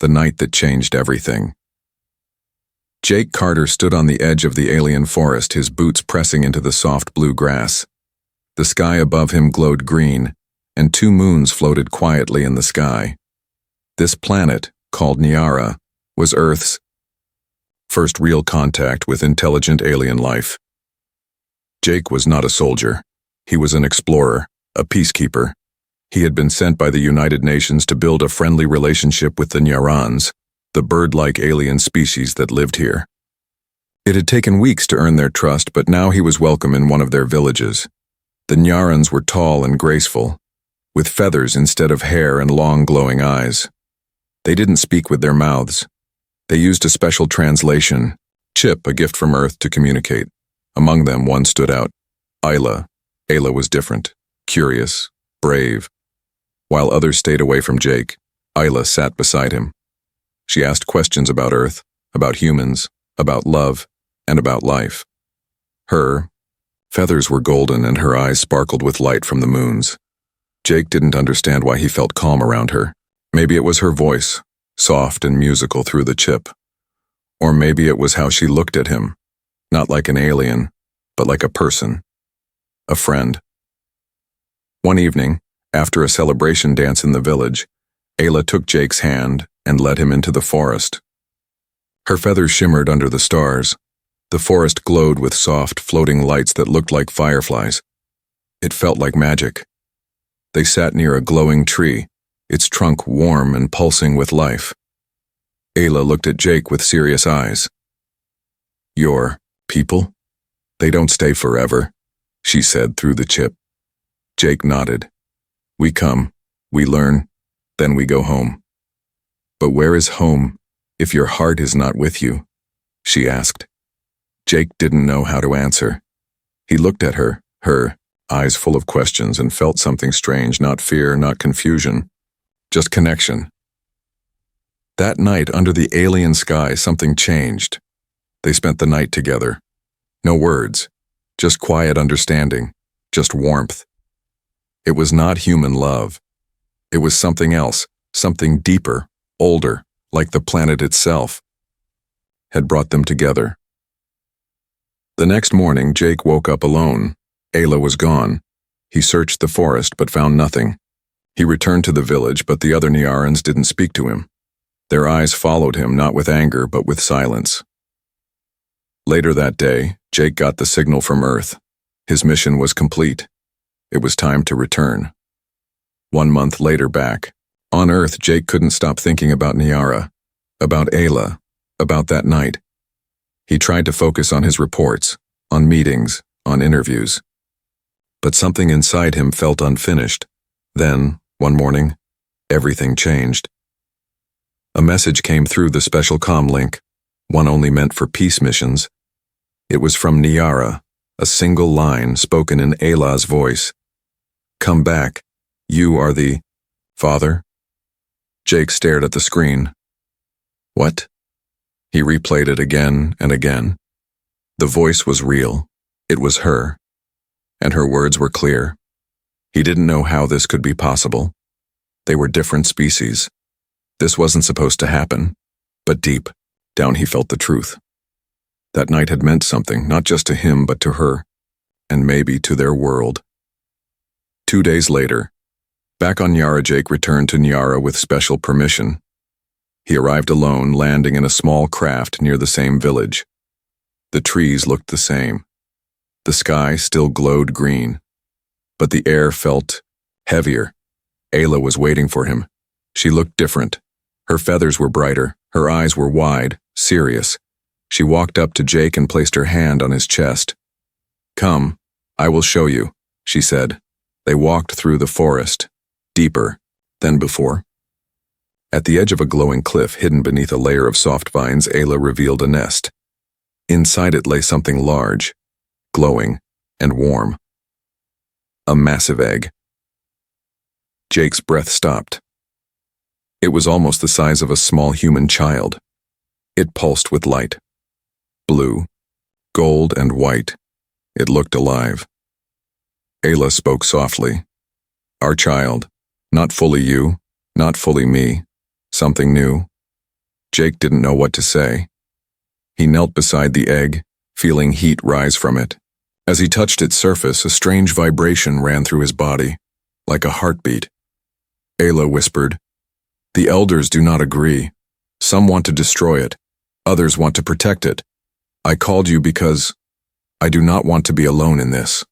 the night that changed everything. Jake Carter stood on the edge of the alien forest, his boots pressing into the soft blue grass. The sky above him glowed green, and 2 moons floated quietly in the sky. This planet, called Nyara, was Earth's first real contact with intelligent alien life. Jake was not a soldier. He was an explorer, a peacekeeper. He had been sent by the United Nations to build a friendly relationship with the Nyarans, the bird-like alien species that lived here. It had taken weeks to earn their trust, but now he was welcome in one of their villages. The Nyarans were tall and graceful, with feathers instead of hair and long glowing eyes. They didn't speak with their mouths. They used a special translation, chip, a gift from Earth, to communicate. Among them, one stood out, Ayla. Ayla was different, curious, brave. While others stayed away from Jake, Ayla sat beside him. She asked questions about Earth, about humans, about love, and about life. Her feathers were golden and her eyes sparkled with light from the moons. Jake didn't understand why he felt calm around her. Maybe it was her voice, soft and musical through the chip. Or maybe it was how she looked at him, not like an alien, but like a person, a friend. One evening, after a celebration dance in the village, Ayla took Jake's hand and led him into the forest. Her feathers shimmered under the stars. The forest glowed with soft, floating lights that looked like fireflies. It felt like magic. They sat near a glowing tree, its trunk warm and pulsing with life. Ayla looked at Jake with serious eyes. "Your people? They don't stay forever," she said through the chip. Jake nodded. "We come, we learn, then we go home." "But where is home if your heart is not with you?" she asked. Jake didn't know how to answer. He looked at her eyes full of questions, and felt something strange, not fear, not confusion, just connection. That night, under the alien sky, something changed. They spent the night together. No words, just quiet understanding, just warmth. It was not human love. It was something else, something deeper, older, like the planet itself, had brought them together. The next morning, Jake woke up alone. Ayla was gone. He searched the forest but found nothing. He returned to the village, but the other Nyarans didn't speak to him. Their eyes followed him, not with anger, but with silence. Later that day, Jake got the signal from Earth. His mission was complete. It was time to return. 1 month later back, on Earth, Jake couldn't stop thinking about Nyara, about Ayla, about that night. He tried to focus on his reports, on meetings, on interviews. But something inside him felt unfinished. Then, one morning, everything changed. A message came through the special comm link, one only meant for peace missions. It was from Nyara, a single line spoken in Ayla's voice. "Come back. You are the father?" Jake stared at the screen. "What?" He replayed it again and again. The voice was real. It was her. And her words were clear. He didn't know how this could be possible. They were different species. This wasn't supposed to happen. But deep down he felt the truth. That night had meant something, not just to him but to her, and maybe to their world. 2 days later, back on Nyara, Jake returned to Nyara with special permission. He arrived alone, landing in a small craft near the same village. The trees looked the same. The sky still glowed green. But the air felt heavier. Ayla was waiting for him. She looked different. Her feathers were brighter. Her eyes were wide, serious. She walked up to Jake and placed her hand on his chest. "Come, I will show you," she said. They walked through the forest, deeper than before. At the edge of a glowing cliff hidden beneath a layer of soft vines, Ayla revealed a nest. Inside it lay something large, glowing, and warm. A massive egg. Jake's breath stopped. It was almost the size of a small human child. It pulsed with light. Blue, gold, and white. It looked alive. Ayla spoke softly. "Our child, not fully you, not fully me, something new, Jake didn't know what to say. He knelt beside the egg, feeling heat rise from it. As he touched its surface, a strange vibration ran through his body, like a heartbeat. Ayla whispered, "The elders do not agree. Some want to destroy it. Others want to protect it. I called you because I do not want to be alone in this."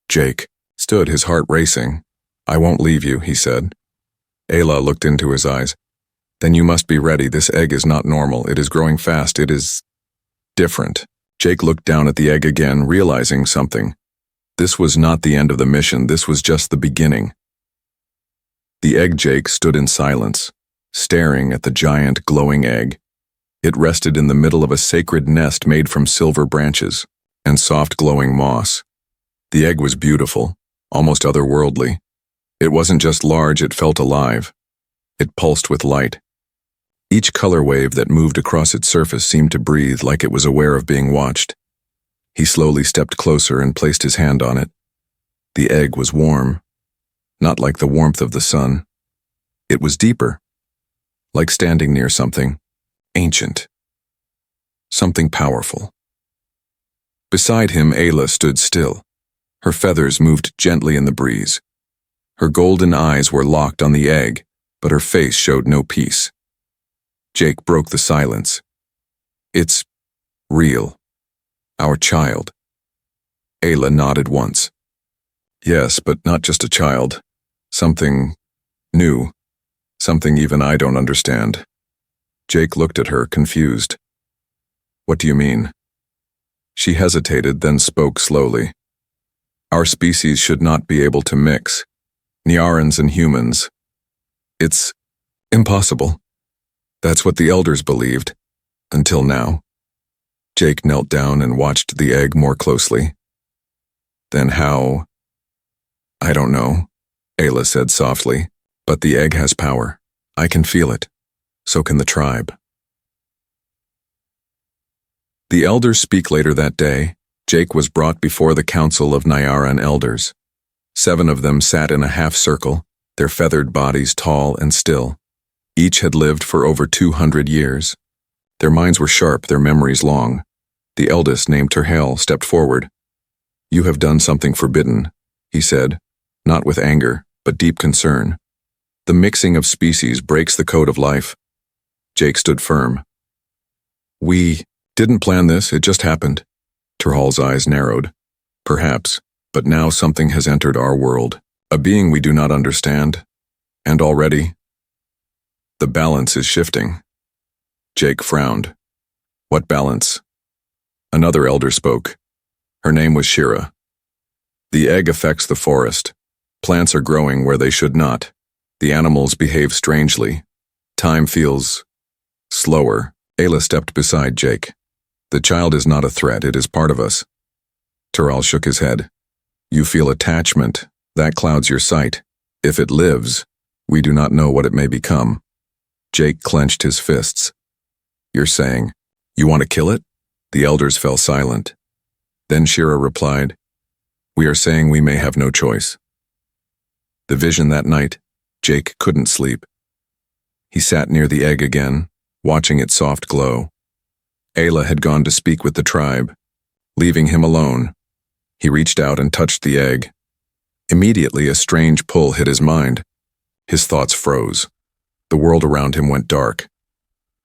Jake stood, his heart racing. "I won't leave you," he said. Ayla looked into his eyes. "Then you must be ready. This egg is not normal. It is growing fast. It is different." Jake looked down at the egg again, realizing something. This was not the end of the mission. This was just the beginning. The egg Jake stood in silence, staring at the giant, glowing egg. It rested in the middle of a sacred nest made from silver branches and soft, glowing moss. The egg was beautiful, almost otherworldly. It wasn't just large, it felt alive. It pulsed with light. Each color wave that moved across its surface seemed to breathe, like it was aware of being watched. He slowly stepped closer and placed his hand on it. The egg was warm, not like the warmth of the sun. It was deeper, like standing near something ancient, something powerful. Beside him, Ayla stood still. Her feathers moved gently in the breeze. Her golden eyes were locked on the egg, but her face showed no peace. Jake broke the silence. "It's real. Our child." Ayla nodded once. "Yes, but not just a child. Something new. Something even I don't understand." Jake looked at her, confused. "What do you mean?" She hesitated, then spoke slowly. "Our species should not be able to mix. Nyarans and humans. It's impossible. That's what the elders believed. Until now." Jake knelt down and watched the egg more closely. "Then how?" "I don't know," Ayla said softly, "but the egg has power. I can feel it. So can the tribe." The elders speak later that day. Jake was brought before the council of Nyaran elders. 7 of them sat in a half-circle, their feathered bodies tall and still. Each had lived for over 200 years. Their minds were sharp, their memories long. The eldest, named Terhale, stepped forward. "You have done something forbidden," he said, not with anger, but deep concern. "The mixing of species breaks the code of life." Jake stood firm. "We didn't plan this, it just happened." Terhale's eyes narrowed. "Perhaps, but now something has entered our world, a being we do not understand, and already the balance is shifting." Jake frowned. "What balance?" Another elder spoke. Her name was Shira. "The egg affects the forest. Plants are growing where they should not. The animals behave strangely. Time feels slower." Ayla stepped beside Jake. "The child is not a threat, it is part of us." Terhale shook his head. "You feel attachment. That clouds your sight. If it lives, we do not know what it may become." Jake clenched his fists. "You're saying, you want to kill it?" The elders fell silent. Then Shira replied, "We are saying we may have no choice." The vision that night, Jake couldn't sleep. He sat near the egg again, watching its soft glow. Ayla had gone to speak with the tribe. Leaving him alone, he reached out and touched the egg. Immediately, a strange pull hit his mind. His thoughts froze. The world around him went dark.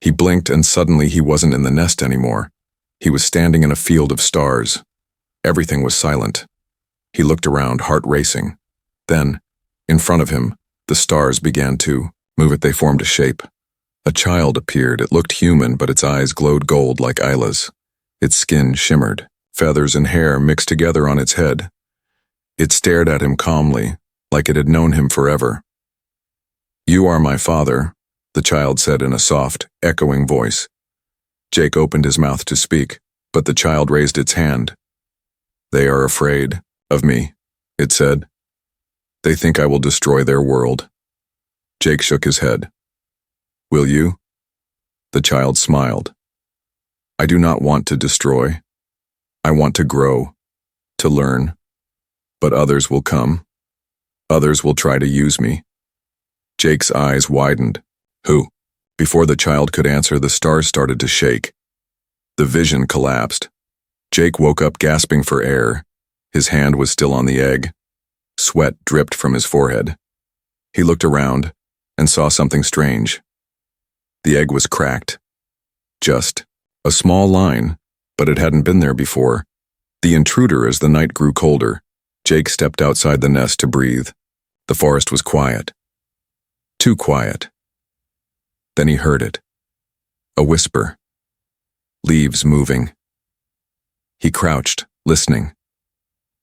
He blinked and suddenly he wasn't in the nest anymore. He was standing in a field of stars. Everything was silent. He looked around, heart racing. Then, in front of him, the stars began to move. They formed a shape. A child appeared. It looked human, but its eyes glowed gold like Ayla's. Its skin shimmered. Feathers and hair mixed together on its head. It stared at him calmly, like it had known him forever. "You are my father," the child said in a soft, echoing voice. Jake opened his mouth to speak, but the child raised its hand. "They are afraid of me," it said. "They think I will destroy their world." Jake shook his head. "Will you?" The child smiled. "I do not want to destroy. I want to grow, to learn. But others will come. Others will try to use me." Jake's eyes widened. "Who?" Before the child could answer, the stars started to shake. The vision collapsed. Jake woke up gasping for air. His hand was still on the egg. Sweat dripped from his forehead. He looked around and saw something strange. The egg was cracked. Just a small line, but it hadn't been there before. The intruder as the night grew colder. Jake stepped outside the nest to breathe. The forest was quiet. Too quiet. Then he heard it. A whisper. Leaves moving. He crouched, listening.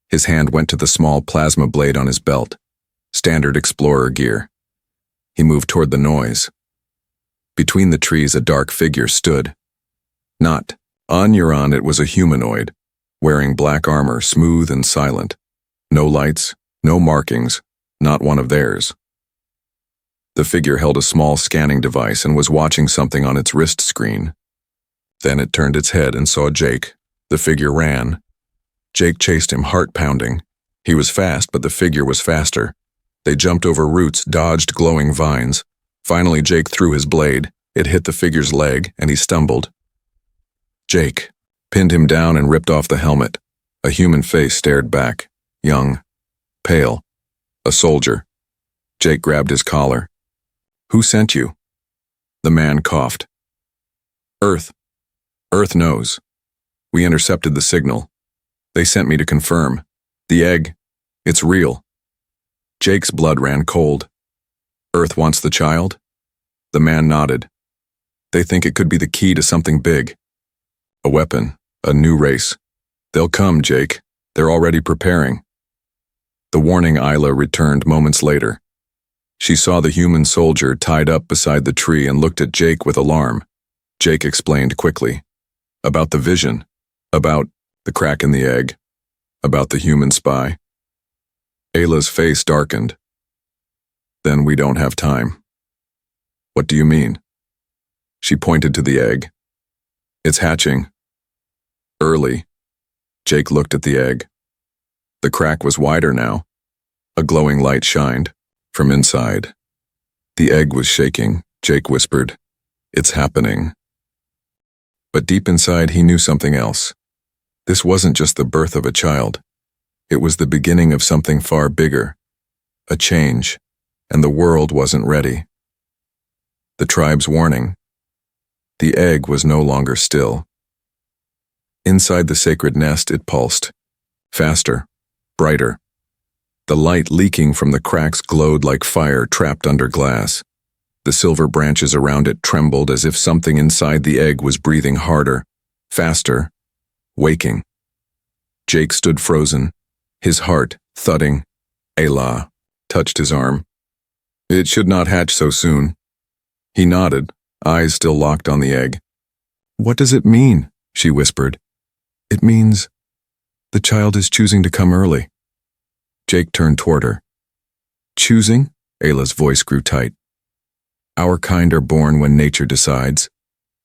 His hand went to the small plasma blade on his belt. Standard explorer gear. He moved toward the noise. Between the trees, a dark figure stood. Not on Euron, it was a humanoid, wearing black armor, smooth and silent. No lights, no markings, not one of theirs. The figure held a small scanning device and was watching something on its wrist screen. Then it turned its head and saw Jake. The figure ran. Jake chased him, heart pounding. He was fast, but the figure was faster. They jumped over roots, dodged glowing vines. Finally, Jake threw his blade. It hit the figure's leg, and he stumbled. Jake pinned him down and ripped off the helmet. A human face stared back, young, pale, a soldier. Jake grabbed his collar. "Who sent you?" The man coughed. "Earth. Earth knows. We intercepted the signal. They sent me to confirm. The egg, it's real." Jake's blood ran cold. "Earth wants the child?" The man nodded. "They think it could be the key to something big. A weapon, a new race. They'll come, Jake. They're already preparing." The warning Isla returned moments later. She saw the human soldier tied up beside the tree and looked at Jake with alarm. Jake explained quickly. About the vision. About the crack in the egg. About the human spy. Ayla's face darkened. "Then we don't have time." "What do you mean?" She pointed to the egg. "It's hatching. Early." Jake looked at the egg. The crack was wider now. A glowing light shined from inside. The egg was shaking. Jake whispered, "It's happening." But deep inside he knew something else. This wasn't just the birth of a child. It was the beginning of something far bigger. A change, and the world wasn't ready. The tribe's warning. The egg was no longer still. Inside the sacred nest it pulsed. Faster, brighter. The light leaking from the cracks glowed like fire trapped under glass. The silver branches around it trembled as if something inside the egg was breathing harder, faster, waking. Jake stood frozen, his heart thudding. Ayla touched his arm. "It should not hatch so soon." He nodded, eyes still locked on the egg. "What does it mean?" she whispered. "It means the child is choosing to come early." Jake turned toward her. "Choosing?" Ayla's voice grew tight. "Our kind are born when nature decides,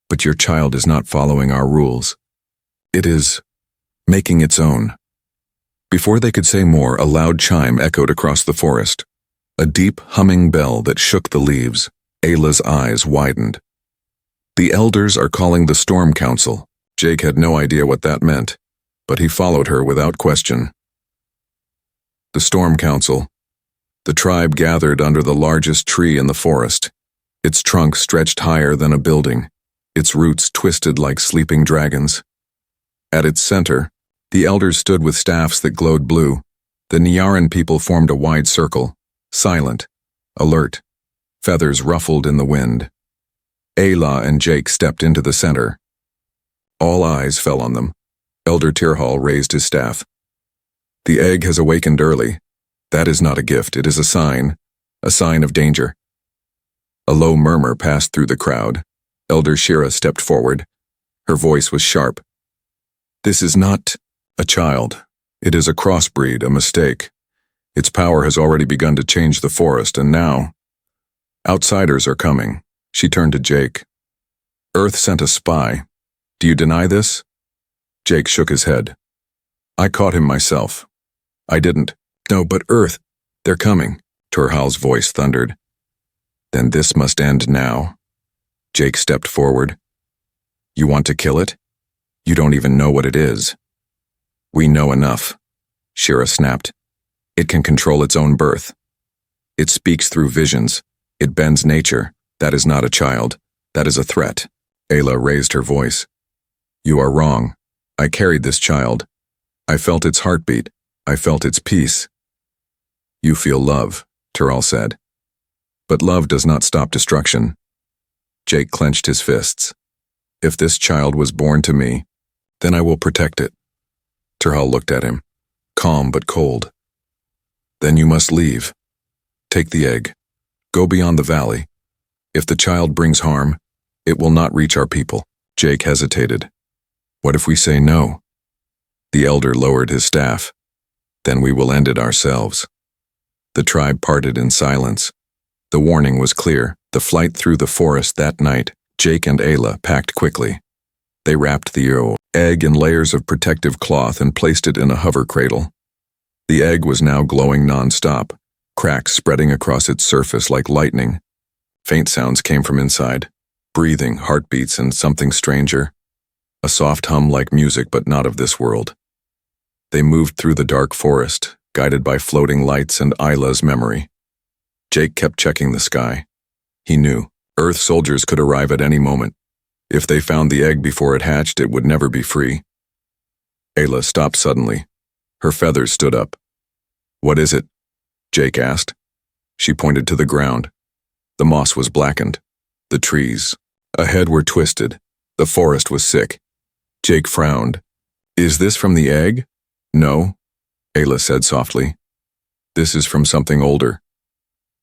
but your child is not following our rules. It is making its own." Before they could say more, a loud chime echoed across the forest. A deep, humming bell that shook the leaves. Ayla's eyes widened. "The elders are calling the Storm Council." Jake had no idea what that meant, but he followed her without question. The Storm Council. The tribe gathered under the largest tree in the forest. Its trunk stretched higher than a building, its roots twisted like sleeping dragons. At its center, the elders stood with staffs that glowed blue. The Nyaran people formed a wide circle, silent, alert, feathers ruffled in the wind. Ayla and Jake stepped into the center. All eyes fell on them. Elder Tyrhall raised his staff. "The egg has awakened early. That is not a gift, it is a sign of danger." A low murmur passed through the crowd. Elder Shira stepped forward. Her voice was sharp. "This is not a child. It is a crossbreed, a mistake. Its power has already begun to change the forest, and now outsiders are coming." She turned to Jake. "Earth sent a spy. Do you deny this?" Jake shook his head. "I caught him myself." "I didn't." "No, but Earth, they're coming," Tyrhall's voice thundered. "Then this must end now." Jake stepped forward. You want to kill it? You don't even know what it is. We know enough, Shira snapped. It can control its own birth. It speaks through visions. It bends nature. That is not a child. That is a threat. Ayla raised her voice. You are wrong. I carried this child. I felt its heartbeat. I felt its peace. You feel love, Terrell said. But love does not stop destruction. Jake clenched his fists. If this child was born to me, then I will protect it. Terrell looked at him, calm but cold. Then you must leave. Take the egg. Go beyond the valley. If the child brings harm, it will not reach our people. Jake hesitated. What if we say no? The elder lowered his staff. Then we will end it ourselves. The tribe parted in silence. The warning was clear. The flight through the forest that night, Jake and Ayla packed quickly. They wrapped the egg in layers of protective cloth and placed it in a hover cradle. The egg was now glowing non-stop, cracks spreading across its surface like lightning. Faint sounds came from inside, breathing, heartbeats, and something stranger. A soft hum like music, but not of this world. They moved through the dark forest, guided by floating lights and Ayla's memory. Jake kept checking the sky. He knew Earth soldiers could arrive at any moment. If they found the egg before it hatched, it would never be free. Ayla stopped suddenly. Her feathers stood up. What is it? Jake asked. She pointed to the ground. The moss was blackened. The trees ahead were twisted. The forest was sick. Jake frowned. Is this from the egg? No, Ayla said softly. This is from something older.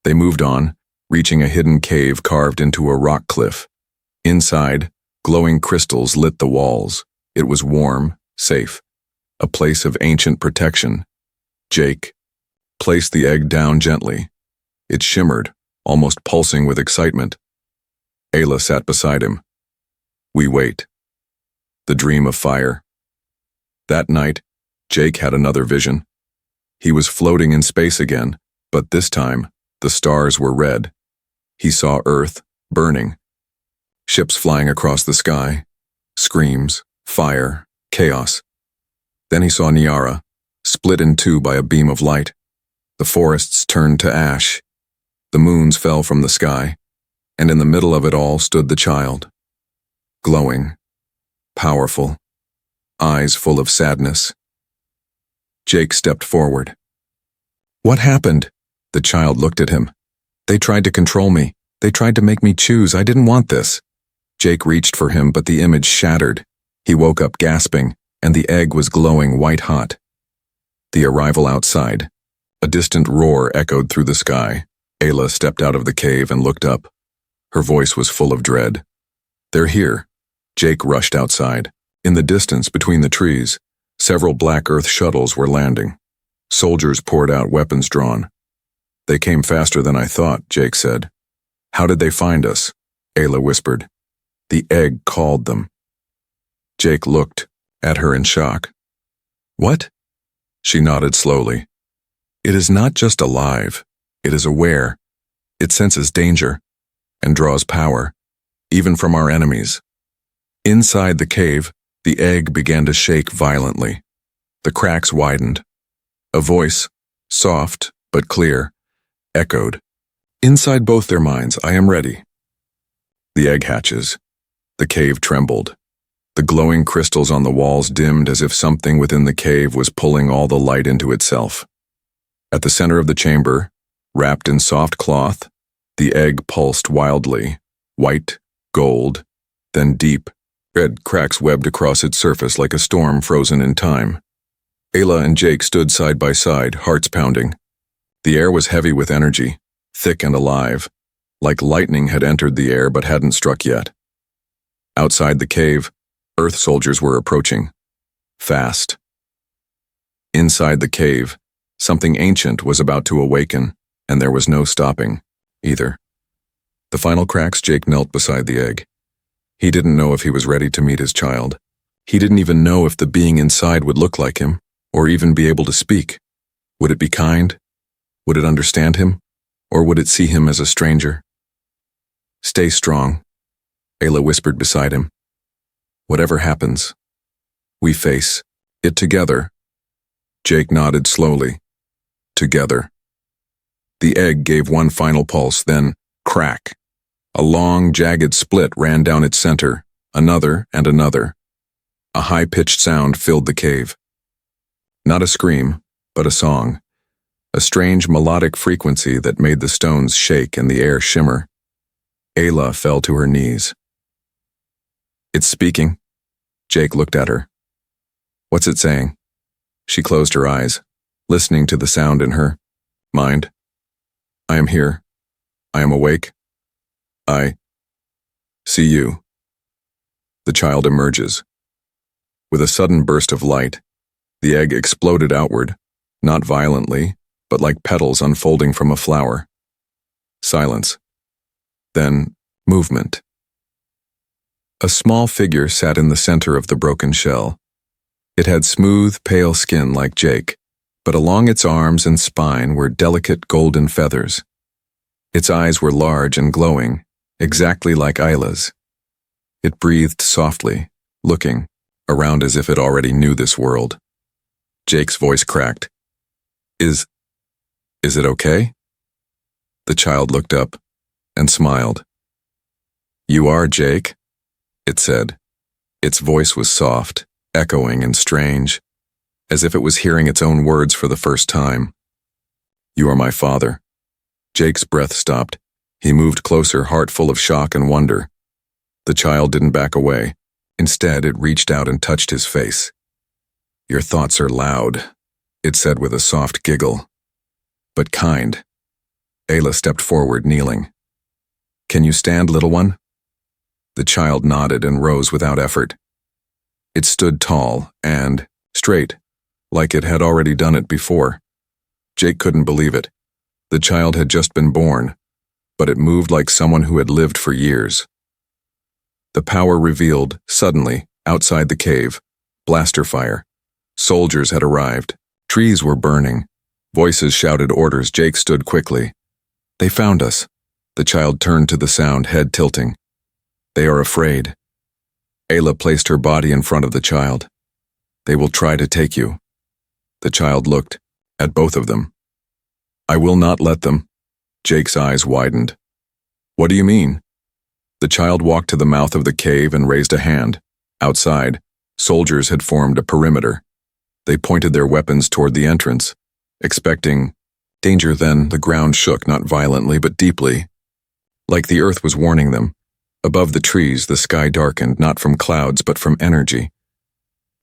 They moved on, reaching a hidden cave carved into a rock cliff. Inside, glowing crystals lit the walls. It was warm, safe, a place of ancient protection. Jake placed the egg down gently. It shimmered, almost pulsing with excitement. Ayla sat beside him. We wait. The dream of fire. That night, Jake had another vision. He was floating in space again, but this time, the stars were red. He saw Earth burning. Ships flying across the sky. Screams, fire, chaos. Then he saw Niara, split in two by a beam of light. The forests turned to ash. The moons fell from the sky, and in the middle of it all stood the child. Glowing, powerful, eyes full of sadness. Jake stepped forward. What happened? The child looked at him. They tried to control me. They tried to make me choose. I didn't want this. Jake reached for him, but the image shattered. He woke up gasping, and the egg was glowing white-hot. The arrival outside. A distant roar echoed through the sky. Ayla stepped out of the cave and looked up. Her voice was full of dread. They're here. Jake rushed outside. In the distance, between the trees, several Black Earth shuttles were landing. Soldiers poured out, weapons drawn. They came faster than I thought, Jake said. How did they find us? Ayla whispered. The egg called them. Jake looked at her in shock. What? She nodded slowly. It is not just alive. It is aware. It senses danger and draws power, even from our enemies. Inside the cave, the egg began to shake violently. The cracks widened. A voice, soft but clear, echoed. Inside both their minds, I am ready. The egg hatches. The cave trembled. The glowing crystals on the walls dimmed as if something within the cave was pulling all the light into itself. At the center of the chamber, wrapped in soft cloth, the egg pulsed wildly, white, gold, then deep, red cracks webbed across its surface like a storm frozen in time. Ayla and Jake stood side by side, hearts pounding. The air was heavy with energy, thick and alive, like lightning had entered the air but hadn't struck yet. Outside the cave, Earth soldiers were approaching. Fast. Inside the cave, something ancient was about to awaken, and there was no stopping, either. The final cracks, Jake knelt beside the egg. He didn't know if he was ready to meet his child. He didn't even know if the being inside would look like him, or even be able to speak. Would it be kind? Would it understand him? Or would it see him as a stranger? Stay strong, Ayla whispered beside him. Whatever happens, we face it together. Jake nodded slowly. Together. The egg gave one final pulse, then crack. A long, jagged split ran down its center, another and another. A high-pitched sound filled the cave. Not a scream, but a song. A strange melodic frequency that made the stones shake and the air shimmer. Ayla fell to her knees. It's speaking. Jake looked at her. What's it saying? She closed her eyes, listening to the sound in her mind. I am here. I am awake. I see you. The child emerges. With a sudden burst of light, the egg exploded outward, not violently, but like petals unfolding from a flower. Silence. Then, movement. A small figure sat in the center of the broken shell. It had smooth, pale skin like Jake, but along its arms and spine were delicate golden feathers. Its eyes were large and glowing, exactly like Ayla's. It breathed softly, looking around as if it already knew this world. Jake's voice cracked. Is it okay? The child looked up and smiled. You are Jake, it said. Its voice was soft, echoing and strange, as if it was hearing its own words for the first time. You are my father. Jake's breath stopped. He moved closer, heart full of shock and wonder. The child didn't back away. Instead, it reached out and touched his face. Your thoughts are loud, it said with a soft giggle. But kind. Ayla stepped forward, kneeling. Can you stand, little one? The child nodded and rose without effort. It stood tall and straight, like it had already done it before. Jake couldn't believe it. The child had just been born, but it moved like someone who had lived for years. The power revealed, suddenly, outside the cave. Blaster fire. Soldiers had arrived. Trees were burning. Voices shouted orders. Jake stood quickly. They found us. The child turned to the sound, head tilting. They are afraid. Ayla placed her body in front of the child. They will try to take you. The child looked at both of them. I will not let them. Jake's eyes widened. What do you mean? The child walked to the mouth of the cave and raised a hand. Outside, soldiers had formed a perimeter. They pointed their weapons toward the entrance, expecting danger. Then the ground shook, not violently but deeply, like the earth was warning them. Above the trees, the sky darkened, not from clouds but from energy.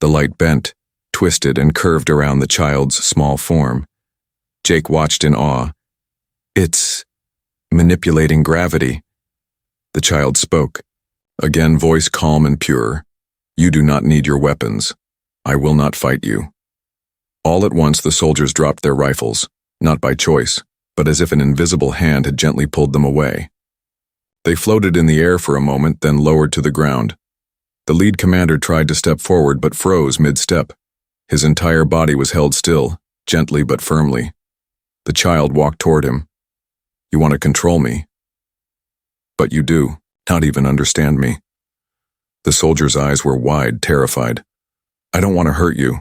The light bent, twisted, and curved around the child's small form. Jake watched in awe. It's manipulating gravity. The child spoke, again voice calm and pure. You do not need your weapons. I will not fight you. All at once the soldiers dropped their rifles, not by choice, but as if an invisible hand had gently pulled them away. They floated in the air for a moment, then lowered to the ground. The lead commander tried to step forward but froze mid-step. His entire body was held still, gently but firmly. The child walked toward him. You want to control me? But you do not even understand me. The soldier's eyes were wide, terrified. I don't want to hurt you,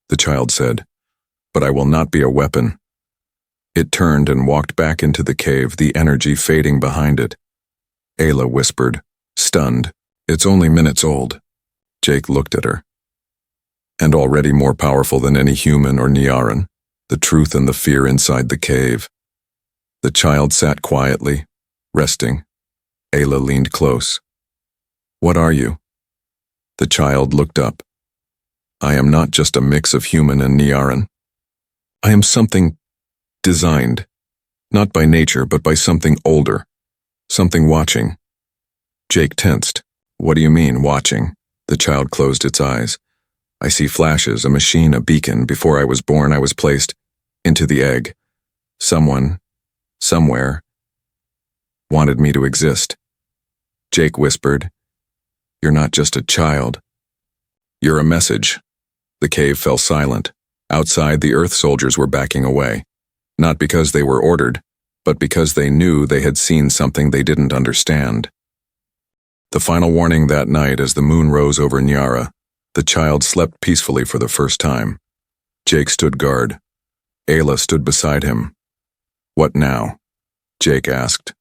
the child said, but I will not be a weapon. It turned and walked back into the cave, the energy fading behind it. Ayla whispered, stunned, It's only minutes old. Jake looked at her. And already more powerful than any human or Niaran, the truth and the fear inside the cave. The child sat quietly, resting. Ayla leaned close. What are you? The child looked up. I am not just a mix of human and Niaran. I am something designed, not by nature, but by something older, something watching. Jake tensed. What do you mean, watching? The child closed its eyes. I see flashes, a machine, a beacon. Before I was born, I was placed into the egg. Someone, somewhere, wanted me to exist. Jake whispered, You're not just a child. You're a message. The cave fell silent. Outside, the Earth soldiers were backing away. Not because they were ordered, but because they knew they had seen something they didn't understand. The final warning that night as the moon rose over Nyara, the child slept peacefully for the first time. Jake stood guard. Ayla stood beside him. "What now?" Jake asked.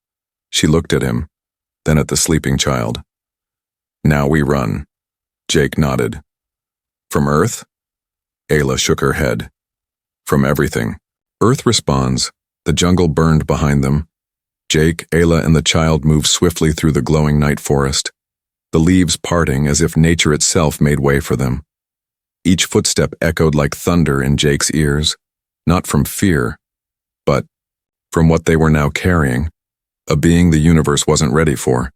She looked at him, then at the sleeping child. "Now we run." Jake nodded. "From Earth?" Ayla shook her head. "From everything." Earth responds. The jungle burned behind them. Jake, Ayla, and the child moved swiftly through the glowing night forest, the leaves parting as if nature itself made way for them. Each footstep echoed like thunder in Jake's ears, not from fear, but from what they were now carrying, a being the universe wasn't ready for.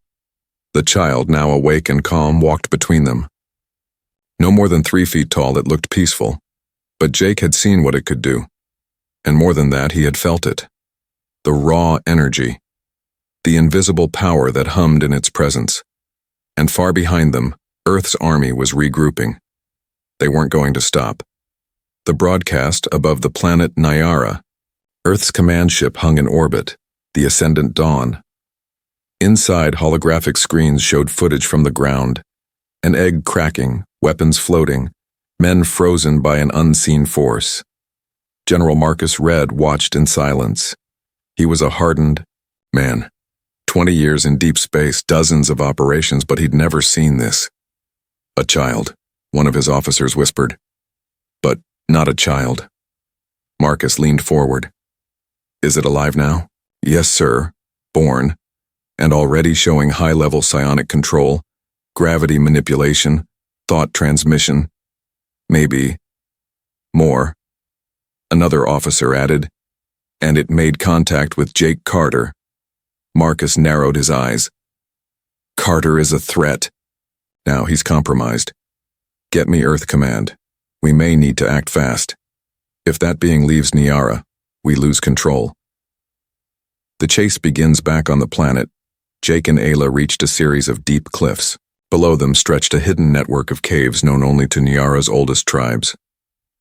The child, now awake and calm, walked between them. No more than 3 feet tall, it looked peaceful, but Jake had seen what it could do. And more than that, he had felt it. The raw energy, the invisible power that hummed in its presence. And far behind them, Earth's army was regrouping. They weren't going to stop. The broadcast above the planet Nyara, Earth's command ship hung in orbit, the Ascendant Dawn. Inside, holographic screens showed footage from the ground, an egg cracking, weapons floating, men frozen by an unseen force. General Marcus Red watched in silence. He was a hardened man. 20 years in deep space, dozens of operations, but he'd never seen this. "A child," one of his officers whispered. "But not a child." Marcus leaned forward. "Is it alive now?" "Yes, sir. Born. And already showing high-level psionic control, gravity manipulation, thought transmission. Maybe more." Another officer added, "And it made contact with Jake Carter." Marcus narrowed his eyes. "Carter is a threat. Now he's compromised. Get me Earth Command. We may need to act fast. If that being leaves Nyara, we lose control." The chase begins back on the planet. Jake and Ayla reached a series of deep cliffs. Below them stretched a hidden network of caves known only to Nyara's oldest tribes.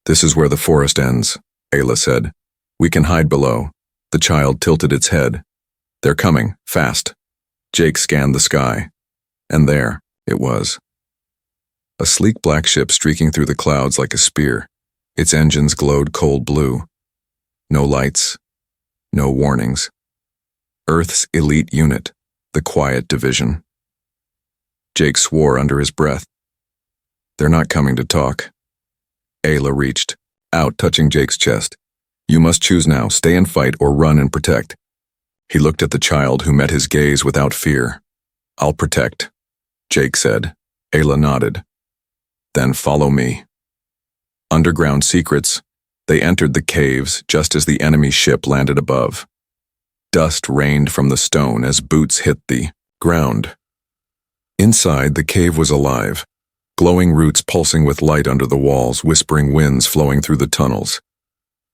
"This is where the forest ends," Ayla said. "We can hide below." The child tilted its head. "They're coming, fast." Jake scanned the sky. And there it was. A sleek black ship streaking through the clouds like a spear. Its engines glowed cold blue. No lights. No warnings. Earth's elite unit, the Quiet Division. Jake swore under his breath. "They're not coming to talk." Ayla reached out, touching Jake's chest. "You must choose now, stay and fight or run and protect." He looked at the child, who met his gaze without fear. "I'll protect," Jake said. Ayla nodded. "Then follow me." Underground secrets. They entered the caves just as the enemy ship landed above. Dust rained from the stone as boots hit the ground. Inside, the cave was alive, glowing roots pulsing with light under the walls, whispering winds flowing through the tunnels.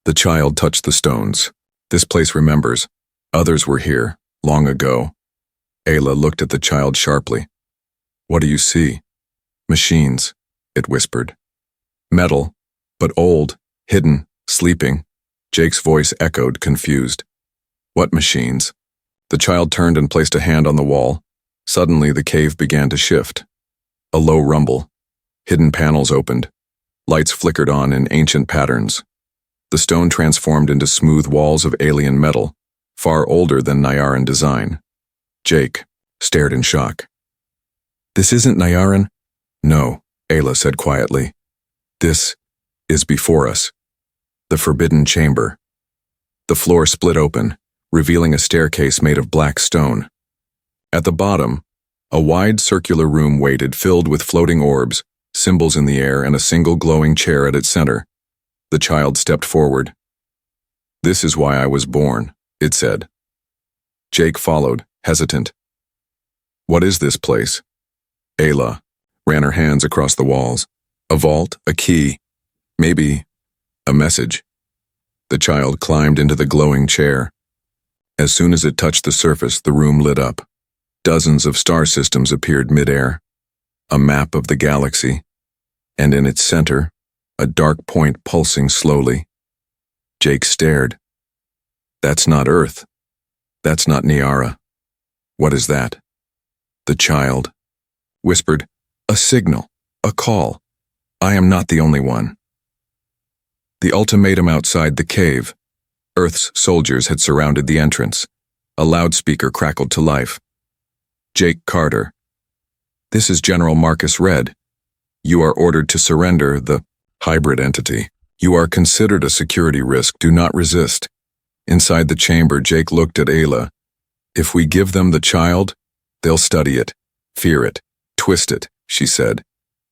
The child touched the stones. "This place remembers. Others were here, long ago." Ayla looked at the child sharply. "What do you see?" "Machines," it whispered. "Metal, but old, hidden, sleeping." Jake's voice echoed, confused. "What machines?" The child turned and placed a hand on the wall. Suddenly, the cave began to shift. A low rumble. Hidden panels opened. Lights flickered on in ancient patterns. The stone transformed into smooth walls of alien metal, far older than Nyaran design. Jake stared in shock. "This isn't Nyaran?" "No," Ayla said quietly. "This is before us. The Forbidden Chamber." The floor split open, revealing a staircase made of black stone. At the bottom, a wide circular room waited, filled with floating orbs, symbols in the air, and a single glowing chair at its center. The child stepped forward. "This is why I was born," it said. Jake followed, hesitant. "What is this place?" Ayla ran her hands across the walls. "A vault, a key, maybe a message." The child climbed into the glowing chair. As soon as it touched the surface, the room lit up. Dozens of star systems appeared midair, a map of the galaxy, and in its center, a dark point pulsing slowly. Jake stared. "That's not Earth. That's not Nyara. What is that?" The child whispered, "A signal, a call. I am not the only one." The ultimatum outside the cave. Earth's soldiers had surrounded the entrance. A loudspeaker crackled to life. "Jake Carter. This is General Marcus Red. You are ordered to surrender the hybrid entity. You are considered a security risk. Do not resist." Inside the chamber, Jake looked at Ayla. "If we give them the child, they'll study it, fear it, twist it," she said.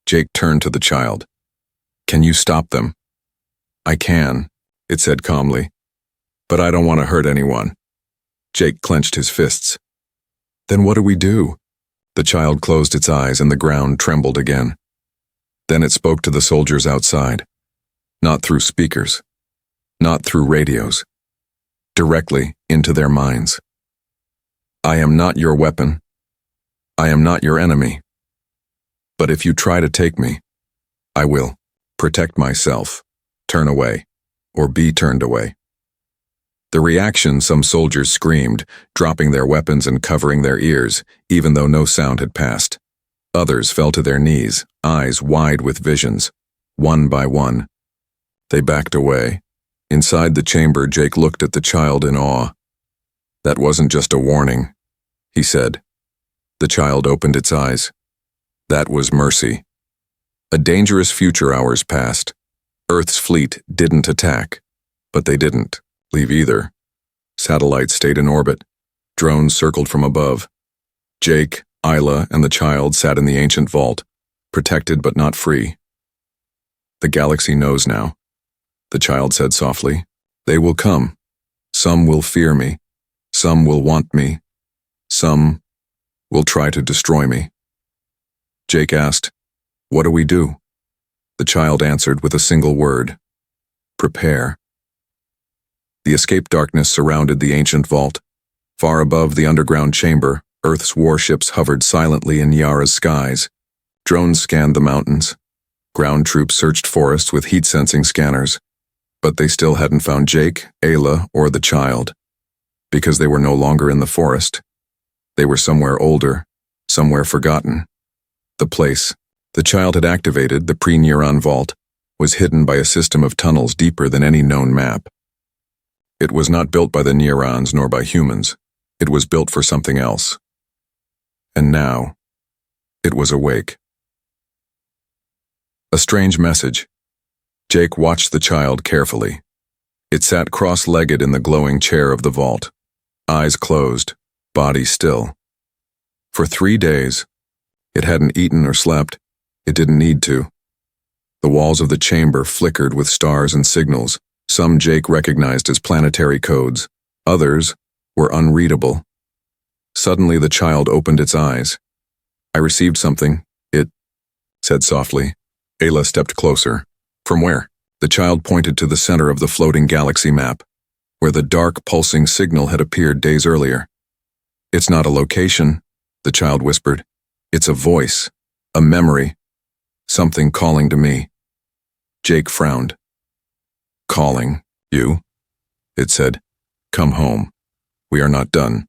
Jake turned to the child. "Can you stop them?" "I can," it said calmly. "But I don't want to hurt anyone." Jake clenched his fists. "Then what do we do?" The child closed its eyes and the ground trembled again. Then it spoke to the soldiers outside. Not through speakers. Not through radios. Directly into their minds. "I am not your weapon. I am not your enemy. But if you try to take me, I will protect myself, turn away, or be turned away." The reaction, some soldiers screamed, dropping their weapons and covering their ears, even though no sound had passed. Others fell to their knees, eyes wide with visions. One by one, they backed away. Inside the chamber, Jake looked at the child in awe. "That wasn't just a warning," he said. The child opened its eyes. That was mercy. A dangerous future hours passed. Earth's fleet didn't attack, but they didn't leave either. Satellites stayed in orbit. Drones circled from above. Jake, Isla, and the child sat in the ancient vault, protected but not free. "The galaxy knows now," the child said softly. "They will come. Some will fear me. Some will want me. Some will try to destroy me." Jake asked, "What do we do?" The child answered with a single word: "Prepare." The escape darkness surrounded the ancient vault. Far above the underground chamber, Earth's warships hovered silently in Yara's skies. Drones scanned the mountains. Ground troops searched forests with heat-sensing scanners. But they still hadn't found Jake, Ayla, or the child. Because they were no longer in the forest. They were somewhere older, somewhere forgotten. The place the child had activated, the pre-neuron vault, was hidden by a system of tunnels deeper than any known map. It was not built by the neurons nor by humans. It was built for something else. And now, it was awake. A strange message. Jake watched the child carefully. It sat cross-legged in the glowing chair of the vault, eyes closed, body still. For 3 days, it hadn't eaten or slept. It didn't need to. The walls of the chamber flickered with stars and signals. Some Jake recognized as planetary codes. Others were unreadable. Suddenly the child opened its eyes. "I received something," it said softly. Ayla stepped closer. "From where?" The child pointed to the center of the floating galaxy map, where the dark, pulsing signal had appeared days earlier. "It's not a location," the child whispered. "It's a voice, a memory, something calling to me." Jake frowned. "Calling you?" it said. "Come home. We are not done."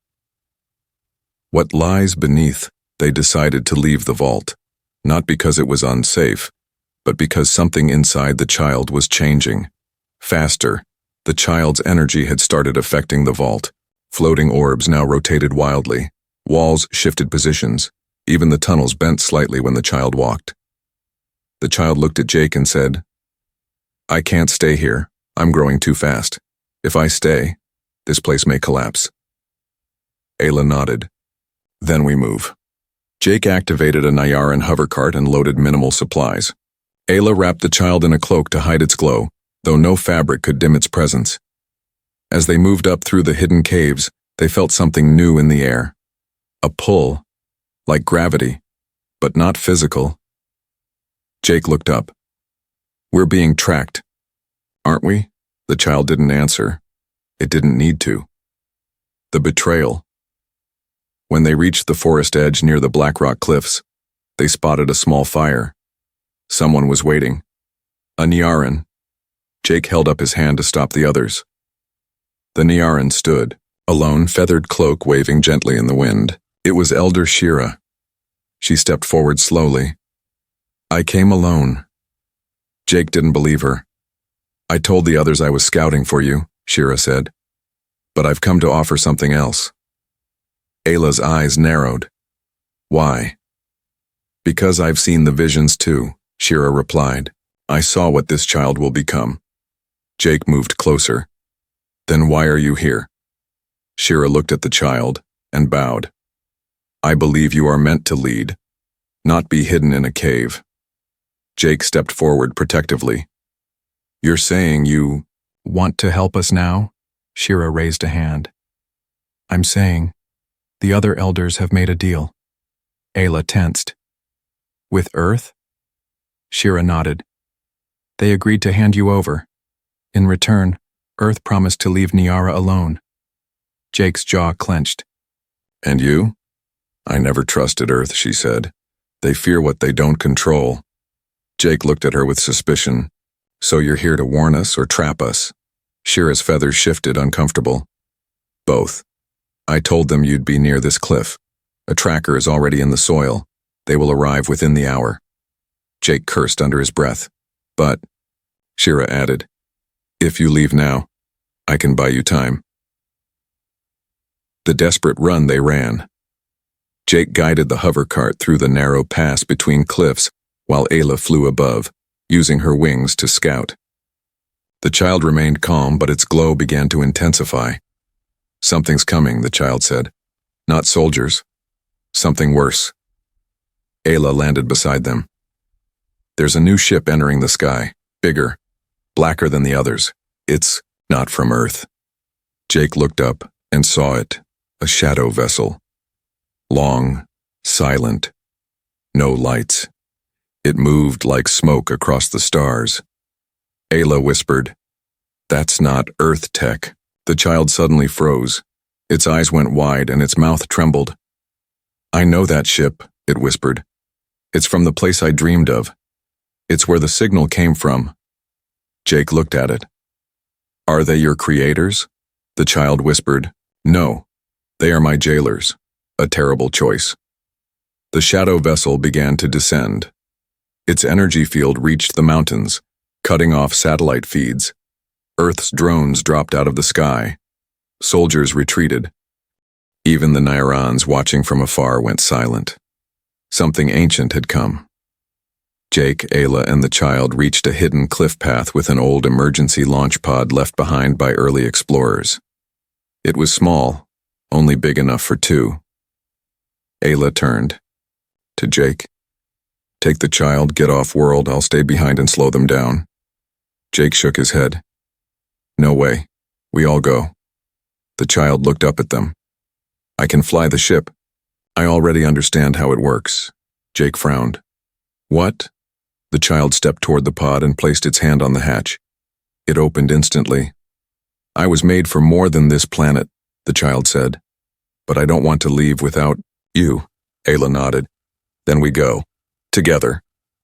What lies beneath? They decided to leave the vault, not because it was unsafe, but because something inside the child was changing. Faster, the child's energy had started affecting the vault. Floating orbs now rotated wildly. Walls shifted positions. Even the tunnels bent slightly when the child walked. The child looked at Jake and said, "I can't stay here. I'm growing too fast. If I stay, this place may collapse." Ayla nodded. "Then we move." Jake activated a Nyaran hovercart and loaded minimal supplies. Ayla wrapped the child in a cloak to hide its glow, though no fabric could dim its presence. As they moved up through the hidden caves, they felt something new in the air. A pull, like gravity, but not physical. Jake looked up. "We're being tracked, aren't we?" The child didn't answer. It didn't need to. The betrayal. When they reached the forest edge near the Black Rock Cliffs, they spotted a small fire. Someone was waiting. A Nyaran. Jake held up his hand to stop the others. The Nyaran stood, a lone feathered cloak waving gently in the wind. It was Elder Shira. She stepped forward slowly. I came alone. Jake didn't believe her. I told the others I was scouting for you, Shira said. But I've come to offer something else. Ayla's eyes narrowed. Why? Because I've seen the visions too, Shira replied. I saw what this child will become. Jake moved closer. Then why are you here? Shira looked at the child and bowed. I believe you are meant to lead, not be hidden in a cave. Jake stepped forward protectively. You're saying you want to help us now? Shira raised a hand. I'm saying the other elders have made a deal. Ayla tensed. With Earth? Shira nodded. They agreed to hand you over. In return, Earth promised to leave Nyara alone. Jake's jaw clenched. And you? I never trusted Earth, she said. They fear what they don't control. Jake looked at her with suspicion. So you're here to warn us or trap us? Shira's feathers shifted, uncomfortable. Both. I told them you'd be near this cliff. A tracker is already in the soil. They will arrive within the hour. Jake cursed under his breath. But, Shira added, if you leave now, I can buy you time. The desperate run they ran. Jake guided the hover cart through the narrow pass between cliffs while Ayla flew above, using her wings to scout. The child remained calm, but its glow began to intensify. Something's coming, the child said. Not soldiers. Something worse. Ayla landed beside them. There's a new ship entering the sky, bigger, blacker than the others. It's not from Earth. Jake looked up and saw it, a shadow vessel. Long, silent, no lights. It moved like smoke across the stars. Ayla whispered, That's not Earth tech. The child suddenly froze. Its eyes went wide and its mouth trembled. I know that ship, it whispered. It's from the place I dreamed of. It's where the signal came from. Jake looked at it. Are they your creators? The child whispered. No, they are my jailers. A terrible choice. The shadow vessel began to descend. Its energy field reached the mountains, cutting off satellite feeds. Earth's drones dropped out of the sky. Soldiers retreated. Even the Nyrans watching from afar went silent. Something ancient had come. Jake, Ayla, and the child reached a hidden cliff path with an old emergency launch pod left behind by early explorers. It was small, only big enough for two. Ayla turned to Jake. Take the child, get off world, I'll stay behind and slow them down. Jake shook his head. No way. We all go. The child looked up at them. I can fly the ship. I already understand how it works. Jake frowned. What? The child stepped toward the pod and placed its hand on the hatch. It opened instantly. I was made for more than this planet, the child said. But I don't want to leave without you. Ayla nodded. Then we go. Together.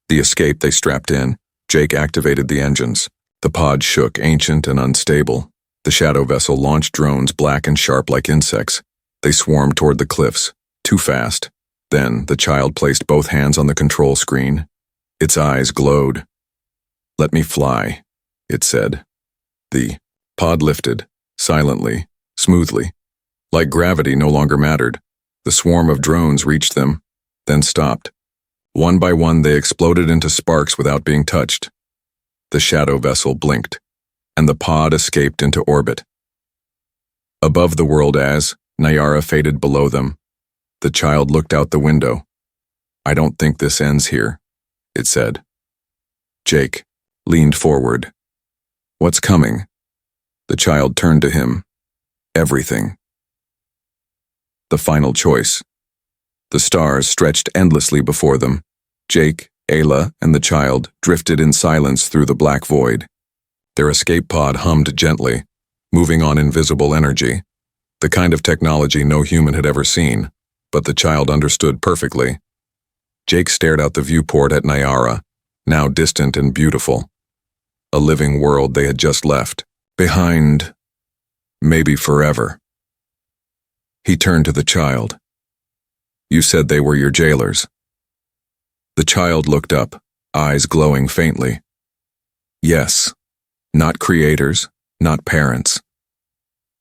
The escape they strapped in. Jake activated the engines. The pod shook, ancient and unstable. The shadow vessel launched drones black and sharp like insects. They swarmed toward the cliffs. Too fast. Then the child placed both hands on the control screen. Its eyes glowed. Let me fly, it said. The pod lifted, silently, smoothly. Like gravity no longer mattered. The swarm of drones reached them, then stopped. One by one they exploded into sparks without being touched. The shadow vessel blinked, and the pod escaped into orbit. Above the world as Nyara faded below them, the child looked out the window. I don't think this ends here, it said. Jake leaned forward. What's coming? The child turned to him. Everything. The final choice. The stars stretched endlessly before them. Jake, Ayla, and the child drifted in silence through the black void. Their escape pod hummed gently, moving on invisible energy, the kind of technology no human had ever seen, but the child understood perfectly. Jake stared out the viewport at Nyara, now distant and beautiful. A living world they had just left, behind, maybe forever. He turned to the child. You said they were your jailers. The child looked up, eyes glowing faintly. Yes, not creators, not parents.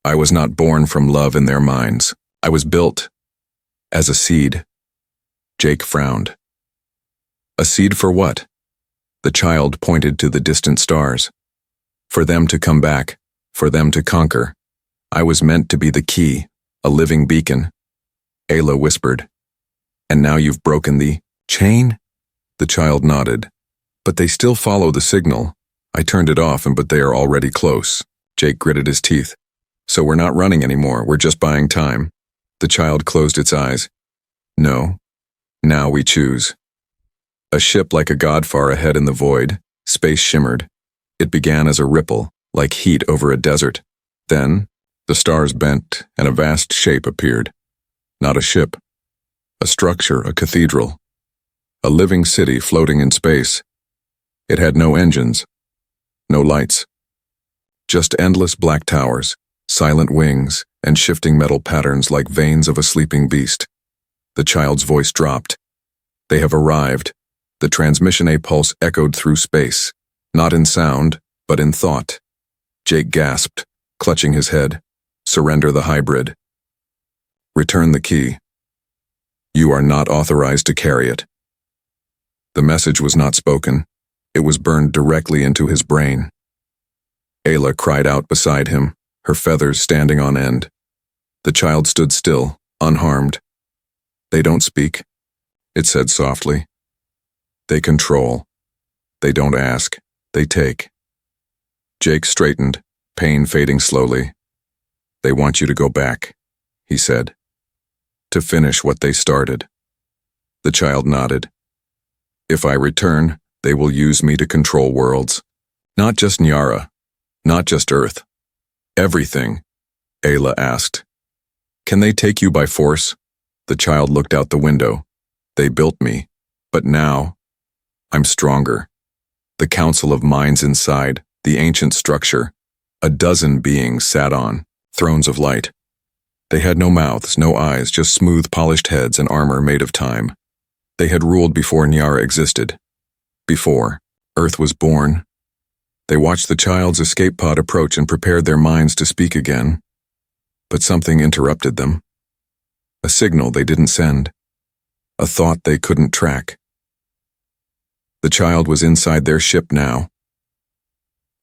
I was not born from love in their minds. I was built as a seed. Jake frowned. A seed for what? The child pointed to the distant stars. For them to come back, for them to conquer. I was meant to be the key, a living beacon. Ayla whispered. And now you've broken the chain? The child nodded. But they still follow the signal. I turned it off, but they are already close. Jake gritted his teeth. So we're not running anymore, we're just buying time. The child closed its eyes. No. Now we choose. A ship like a god far ahead in the void, space shimmered. It began as a ripple, like heat over a desert. Then, the stars bent, and a vast shape appeared. Not a ship. A structure, a cathedral. A living city floating in space. It had no engines. No lights. Just endless black towers, silent wings, and shifting metal patterns like veins of a sleeping beast. The child's voice dropped. They have arrived. The transmission A pulse echoed through space, not in sound, but in thought. Jake gasped, clutching his head. Surrender the hybrid. Return the key. You are not authorized to carry it. The message was not spoken. It was burned directly into his brain. Ayla cried out beside him, her feathers standing on end. The child stood still, unharmed. They don't speak, it said softly. They control. They don't ask, they take. Jake straightened, pain fading slowly. They want you to go back, he said. To finish what they started. The child nodded. If I return, they will use me to control worlds. Not just Nyara, not just Earth. Everything, Ayla asked. Can they take you by force? The child looked out the window. They built me, but now, I'm stronger. The council of minds inside, the ancient structure, a dozen beings sat on, thrones of light. They had no mouths, no eyes, just smooth polished heads and armor made of time. They had ruled before Nyara existed. Before Earth was born. They watched the child's escape pod approach and prepared their minds to speak again. But something interrupted them. A signal they didn't send. A thought they couldn't track. The child was inside their ship now.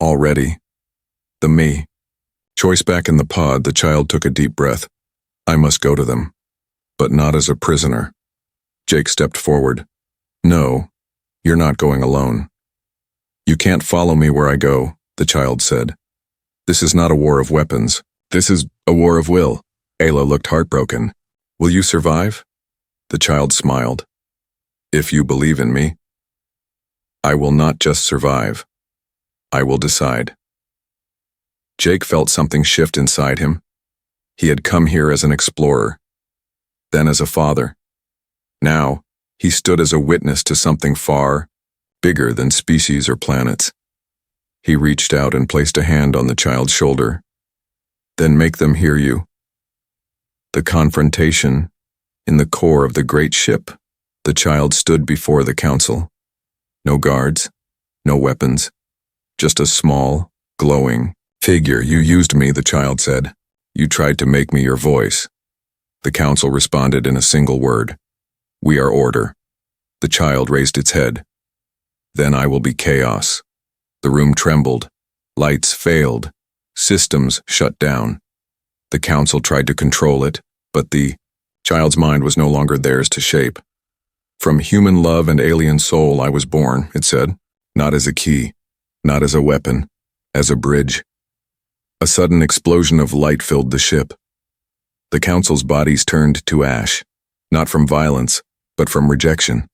Already. The me. Choice back in the pod, the child took a deep breath. I must go to them. But not as a prisoner. Jake stepped forward. No, you're not going alone. You can't follow me where I go, the child said. This is not a war of weapons. This is a war of will. Ayla looked heartbroken. Will you survive? The child smiled. If you believe in me. I will not just survive. I will decide. Jake felt something shift inside him. He had come here as an explorer, then as a father. Now, he stood as a witness to something far bigger than species or planets. He reached out and placed a hand on the child's shoulder. Then make them hear you. The confrontation, in the core of the great ship, the child stood before the council. No guards, no weapons, just a small, glowing figure. You used me, the child said. You tried to make me your voice. The council responded in a single word. We are order. The child raised its head. Then I will be chaos. The room trembled. Lights failed. Systems shut down. The council tried to control it, but the child's mind was no longer theirs to shape. From human love and alien soul I was born, it said, not as a key, not as a weapon, as a bridge. A sudden explosion of light filled the ship. The council's bodies turned to ash, not from violence, but from rejection.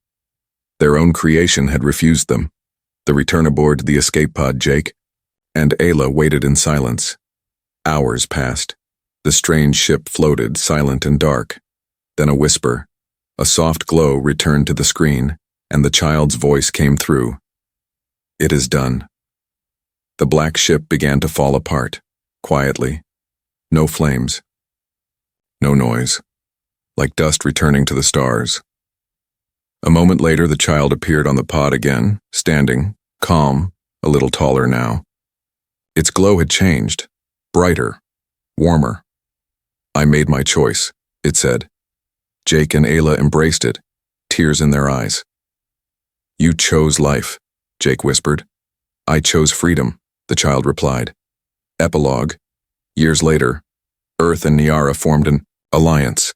Their own creation had refused them. The return aboard the escape pod, Jake, and Ayla waited in silence. Hours passed. The strange ship floated, silent and dark. Then a whisper. A soft glow returned to the screen, and the child's voice came through. It is done. The black ship began to fall apart, quietly. No flames. No noise. Like dust returning to the stars. A moment later, the child appeared on the pod again, standing, calm, a little taller now. Its glow had changed, brighter, warmer. "I made my choice," it said. Jake and Ayla embraced it, tears in their eyes. "You chose life," Jake whispered. "I chose freedom," the child replied. Epilogue. Years later, Earth and Niara formed an alliance.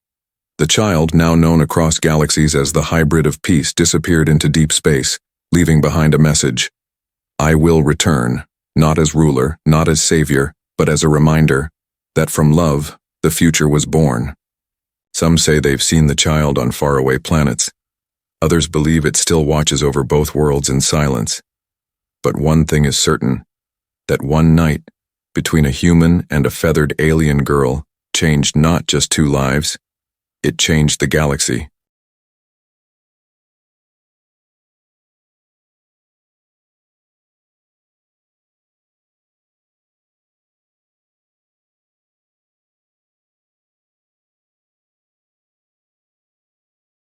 The child, now known across galaxies as the Hybrid of Peace, disappeared into deep space, leaving behind a message. "I will return, not as ruler, not as savior, but as a reminder that from love, the future was born." Some say they've seen the child on faraway planets. Others believe it still watches over both worlds in silence. But one thing is certain, that one night, between a human and a feathered alien girl, changed not just two lives, it changed the galaxy.